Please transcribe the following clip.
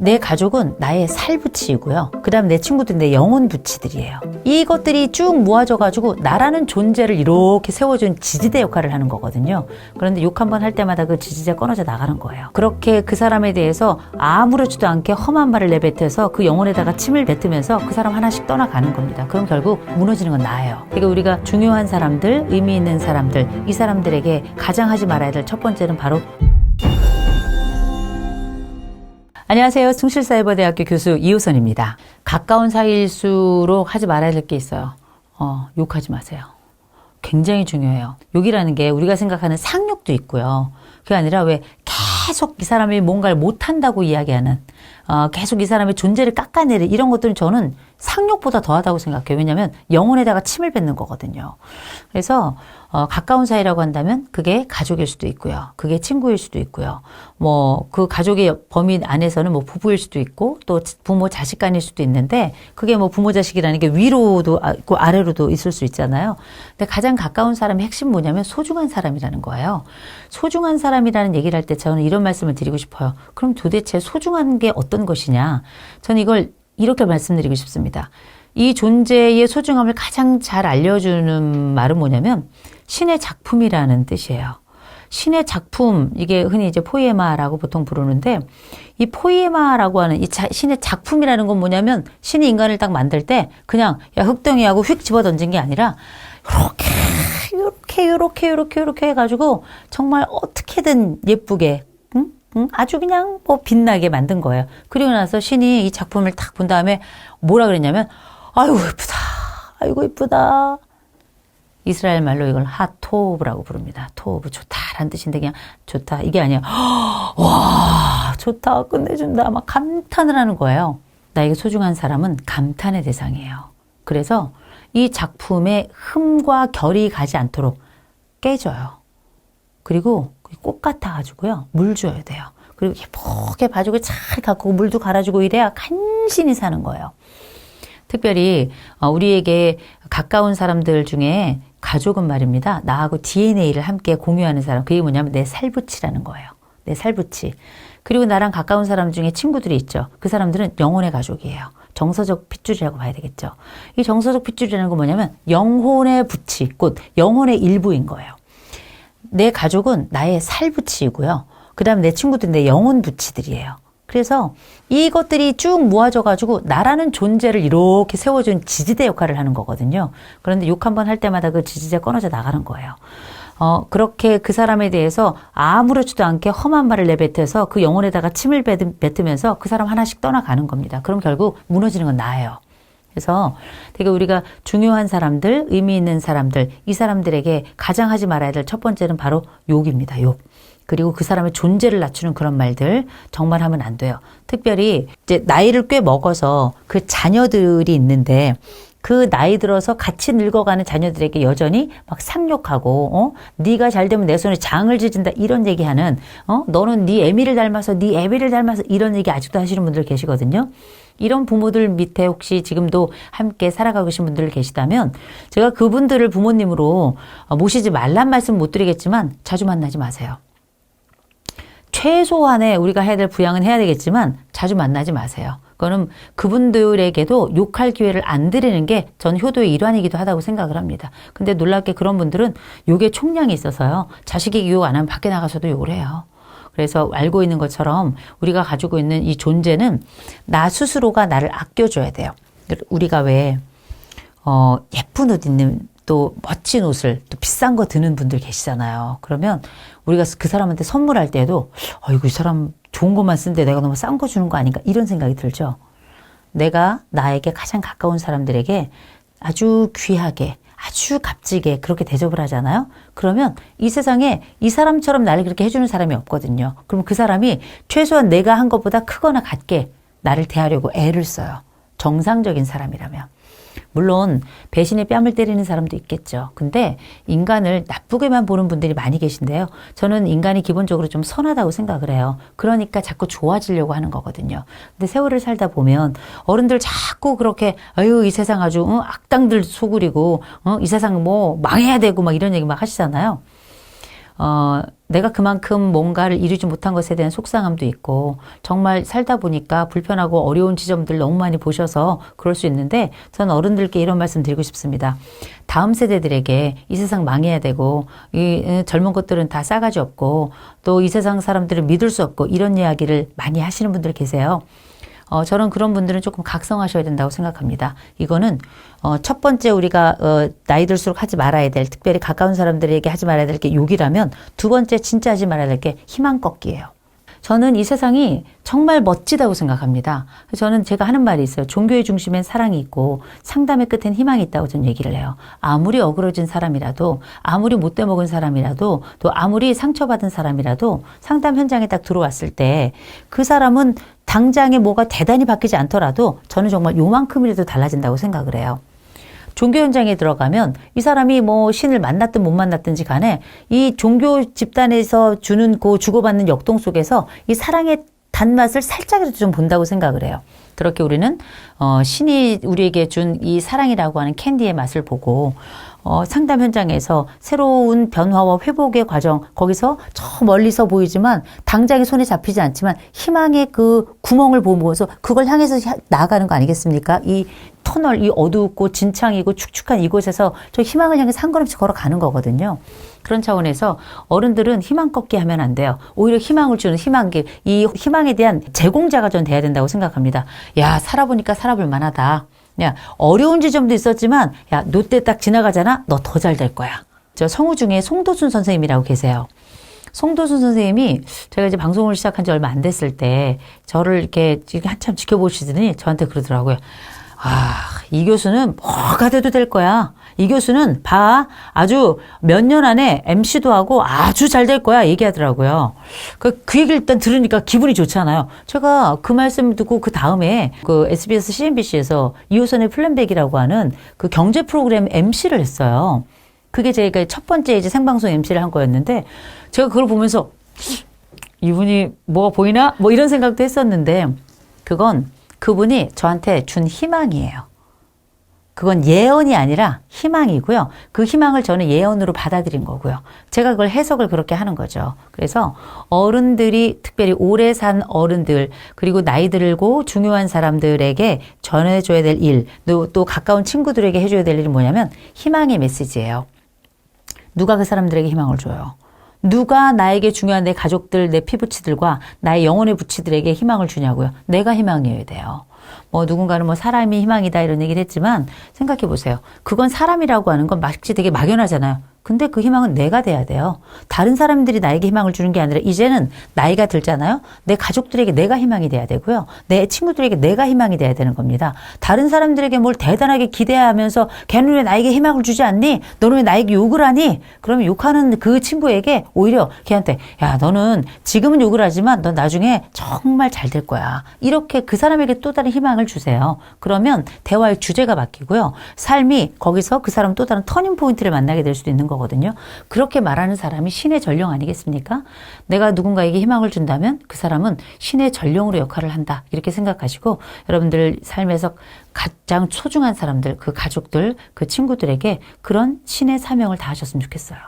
내 가족은 나의 살부치이고요. 그 다음 내 친구들은 내 영혼부치들이에요. 이것들이 쭉 모아져가지고 나라는 존재를 이렇게 세워준 지지대 역할을 하는 거거든요. 그런데 욕 한 번 할 때마다 그 지지대 꺼내져 나가는 거예요. 그렇게 그 사람에 대해서 아무렇지도 않게 험한 말을 내뱉어서 그 영혼에다가 침을 뱉으면서 그 사람 하나씩 떠나가는 겁니다. 그럼 결국 무너지는 건 나예요. 그러니까 우리가 중요한 사람들, 의미 있는 사람들, 이 사람들에게 가장 하지 말아야 될 첫 번째는 바로 안녕하세요. 숭실사이버대학교 교수 이호선입니다. 가까운 사이일수록 하지 말아야 될 게 있어요. 욕하지 마세요. 굉장히 중요해요. 욕이라는 게 우리가 생각하는 상욕도 있고요. 그게 아니라 왜 계속 이 사람이 뭔가를 못한다고 이야기하는 계속 이 사람의 존재를 깎아내리는 이런 것들은 저는 상욕보다 더하다고 생각해요. 왜냐하면 영혼에다가 침을 뱉는 거거든요. 그래서 가까운 사이라고 한다면 그게 가족일 수도 있고요. 그게 친구일 수도 있고요. 뭐 그 가족의 범위 안에서는 뭐 부부일 수도 있고 또 부모 자식 간일 수도 있는데 그게 뭐 부모 자식이라는 게 위로도 있고 아래로도 있을 수 있잖아요. 근데 가장 가까운 사람의 핵심 뭐냐면 소중한 사람이라는 거예요. 소중한 사람이라는 얘기를 할 때 저는 이런 말씀을 드리고 싶어요. 그럼 도대체 소중한 게 어떤 것이냐? 저는 이걸 이렇게 말씀드리고 싶습니다. 이 존재의 소중함을 가장 잘 알려주는 말은 뭐냐면 신의 작품이라는 뜻이에요. 신의 작품, 이게 흔히 이제 포이에마라고 보통 부르는데 이 포이에마라고 하는 이 신의 작품이라는 건 뭐냐면 신이 인간을 딱 만들 때 그냥 야 흙덩이하고 휙 집어 던진 게 아니라 이렇게 해가지고 정말 어떻게든 예쁘게 아주 그냥 뭐 빛나게 만든 거예요. 그리고 나서 신이 이 작품을 딱 본 다음에 뭐라 그랬냐면 아이고 예쁘다. 아이고 예쁘다. 이스라엘 말로 이걸 하토브라고 부릅니다. 토브 좋다라는 뜻인데 그냥 좋다 이게 아니야. 와 좋다 끝내준다 막 감탄을 하는 거예요. 나에게 소중한 사람은 감탄의 대상이에요. 그래서 이 작품에 흠과 결이 가지 않도록 깨져요. 그리고 꽃 같아가지고요. 물 줘야 돼요. 그리고 예쁘게 봐주고 잘 가꾸고 물도 갈아주고 이래야 간신히 사는 거예요. 특별히 우리에게 가까운 사람들 중에 가족은 말입니다. 나하고 DNA를 함께 공유하는 사람. 그게 뭐냐면 내 살부치라는 거예요. 내 살부치. 그리고 나랑 가까운 사람 중에 친구들이 있죠. 그 사람들은 영혼의 가족이에요. 정서적 핏줄이라고 봐야 되겠죠. 이 정서적 핏줄이라는 건 뭐냐면 영혼의 부치, 곧 영혼의 일부인 거예요. 내 가족은 나의 살부치이고요. 그 다음 내 친구들은 내 영혼부치들이에요. 그래서 이것들이 쭉 모아져가지고 나라는 존재를 이렇게 세워준 지지대 역할을 하는 거거든요. 그런데 욕 한 번 할 때마다 그 지지대 꺼내져 나가는 거예요. 그렇게 그 사람에 대해서 아무렇지도 않게 험한 말을 내뱉어서 그 영혼에다가 침을 뱉으면서 그 사람 하나씩 떠나가는 겁니다. 그럼 결국 무너지는 건 나예요. 그래서 되게 우리가 중요한 사람들, 의미 있는 사람들, 이 사람들에게 가장 하지 말아야 될 첫 번째는 바로 욕입니다. 욕. 그리고 그 사람의 존재를 낮추는 그런 말들 정말 하면 안 돼요. 특별히 이제 나이를 꽤 먹어서 그 자녀들이 있는데 그 나이 들어서 같이 늙어가는 자녀들에게 여전히 막 상욕하고 네가 잘 되면 내 손에 장을 지진다 이런 얘기하는 너는 네 애미를 닮아서 네 애비를 닮아서 이런 얘기 아직도 하시는 분들 계시거든요. 이런 부모들 밑에 혹시 지금도 함께 살아가고 계신 분들 계시다면 제가 그분들을 부모님으로 모시지 말란 말씀 못 드리겠지만 자주 만나지 마세요. 최소한의 우리가 해야 될 부양은 해야 되겠지만 자주 만나지 마세요. 그거는 그분들에게도 욕할 기회를 안 드리는 게 전 효도의 일환이기도 하다고 생각을 합니다. 근데 놀랍게 그런 분들은 욕의 총량이 있어서요. 자식이 욕 안 하면 밖에 나가서도 욕을 해요. 그래서 알고 있는 것처럼 우리가 가지고 있는 이 존재는 나 스스로가 나를 아껴줘야 돼요. 우리가 왜 예쁜 옷 입는 또 멋진 옷을 또 비싼 거 드는 분들 계시잖아요. 그러면 우리가 그 사람한테 선물할 때도 아이고 이 사람 좋은 것만 쓰는데 내가 너무 싼 거 주는 거 아닌가 이런 생각이 들죠. 내가 나에게 가장 가까운 사람들에게 아주 귀하게 아주 값지게 그렇게 대접을 하잖아요. 그러면 이 세상에 이 사람처럼 나를 그렇게 해주는 사람이 없거든요. 그럼 그 사람이 최소한 내가 한 것보다 크거나 같게 나를 대하려고 애를 써요. 정상적인 사람이라면. 물론 배신의 뺨을 때리는 사람도 있겠죠. 근데 인간을 나쁘게만 보는 분들이 많이 계신데요. 저는 인간이 기본적으로 좀 선하다고 생각을 해요. 그러니까 자꾸 좋아지려고 하는 거거든요. 근데 세월을 살다 보면 어른들 자꾸 그렇게 아유 이 세상 아주 악당들 소굴이고 이 세상 뭐 망해야 되고 막 이런 얘기 막 하시잖아요. 내가 그만큼 뭔가를 이루지 못한 것에 대한 속상함도 있고 정말 살다 보니까 불편하고 어려운 지점들 너무 많이 보셔서 그럴 수 있는데 저는 어른들께 이런 말씀 드리고 싶습니다. 다음 세대들에게 이 세상 망해야 되고 이 젊은 것들은 다 싸가지 없고 또 이 세상 사람들을 믿을 수 없고 이런 이야기를 많이 하시는 분들 계세요. 저는 그런 분들은 조금 각성하셔야 된다고 생각합니다. 이거는 첫 번째 우리가 나이 들수록 하지 말아야 될, 특별히 가까운 사람들에게 하지 말아야 될 게 욕이라면 두 번째 진짜 하지 말아야 될 게 희망 꺾기예요. 저는 이 세상이 정말 멋지다고 생각합니다. 저는 제가 하는 말이 있어요. 종교의 중심엔 사랑이 있고 상담의 끝엔 희망이 있다고 저는 얘기를 해요. 아무리 어그러진 사람이라도, 아무리 못돼 먹은 사람이라도, 또 아무리 상처받은 사람이라도 상담 현장에 딱 들어왔을 때 그 사람은 당장에 뭐가 대단히 바뀌지 않더라도 저는 정말 요만큼이라도 달라진다고 생각을 해요. 종교 현장에 들어가면 이 사람이 뭐 신을 만났든 못 만났든지 간에 이 종교 집단에서 주는 그 주고받는 역동 속에서 이 사랑의 단맛을 살짝이라도 좀 본다고 생각을 해요. 그렇게 우리는 신이 우리에게 준 이 사랑이라고 하는 캔디의 맛을 보고 상담 현장에서 새로운 변화와 회복의 과정, 거기서 저 멀리서 보이지만 당장에 손에 잡히지 않지만 희망의 그 구멍을 보면서 그걸 향해서 나아가는 거 아니겠습니까? 이 터널, 이 어둡고 진창이고 축축한 이곳에서 저 희망을 향해서 한 걸음씩 걸어가는 거거든요. 그런 차원에서 어른들은 희망 꺾기 하면 안 돼요. 오히려 희망을 주는 희망길, 이 희망에 대한 제공자가 전 돼야 된다고 생각합니다. 야, 살아보니까 살아볼 만하다. 야, 어려운 지점도 있었지만, 야, 너 때 딱 지나가잖아? 너 더 잘 될 거야. 저 성우 중에 송도순 선생님이라고 계세요. 송도순 선생님이 제가 이제 방송을 시작한 지 얼마 안 됐을 때 저를 이렇게 한참 지켜보시더니 저한테 그러더라고요. 이 교수는 뭐가 돼도 될 거야. 이 교수는 봐. 아주 몇 년 안에 MC도 하고 아주 잘 될 거야. 얘기하더라고요. 그 얘기를 일단 들으니까 기분이 좋잖아요. 제가 그 말씀을 듣고 그 다음에 그 SBS CNBC에서 이호선의 플랜백이라고 하는 그 경제 프로그램 MC를 했어요. 그게 제가 첫 번째 이제 생방송 MC를 한 거였는데 제가 그걸 보면서 이분이 뭐가 보이나? 뭐 이런 생각도 했었는데 그건 그분이 저한테 준 희망이에요. 그건 예언이 아니라 희망이고요. 그 희망을 저는 예언으로 받아들인 거고요. 제가 그걸 해석을 그렇게 하는 거죠. 그래서 어른들이 특별히 오래 산 어른들 그리고 나이 들고 중요한 사람들에게 전해줘야 될 일, 또 가까운 친구들에게 해줘야 될 일이 뭐냐면 희망의 메시지예요. 누가 그 사람들에게 희망을 줘요? 누가 나에게 중요한 내 가족들, 내 피부치들과 나의 영혼의 부치들에게 희망을 주냐고요. 내가 희망이어야 돼요. 뭐 누군가는 뭐 사람이 희망이다 이런 얘기를 했지만 생각해 보세요. 그건 사람이라고 하는 건 마치 되게 막연하잖아요. 근데 그 희망은 내가 돼야 돼요. 다른 사람들이 나에게 희망을 주는 게 아니라 이제는 나이가 들잖아요. 내 가족들에게 내가 희망이 돼야 되고요. 내 친구들에게 내가 희망이 돼야 되는 겁니다. 다른 사람들에게 뭘 대단하게 기대하면서 걔는 왜 나에게 희망을 주지 않니? 너는 왜 나에게 욕을 하니? 그러면 욕하는 그 친구에게 오히려 걔한테 야 너는 지금은 욕을 하지만 넌 나중에 정말 잘 될 거야. 이렇게 그 사람에게 또 다른 희망을 주세요. 그러면 대화의 주제가 바뀌고요. 삶이 거기서 그 사람 또 다른 터닝 포인트를 만나게 될 수도 있는 거거든요. 그렇게 말하는 사람이 신의 전령 아니겠습니까? 내가 누군가에게 희망을 준다면 그 사람은 신의 전령으로 역할을 한다. 이렇게 생각하시고 여러분들 삶에서 가장 소중한 사람들, 그 가족들, 그 친구들에게 그런 신의 사명을 다하셨으면 좋겠어요.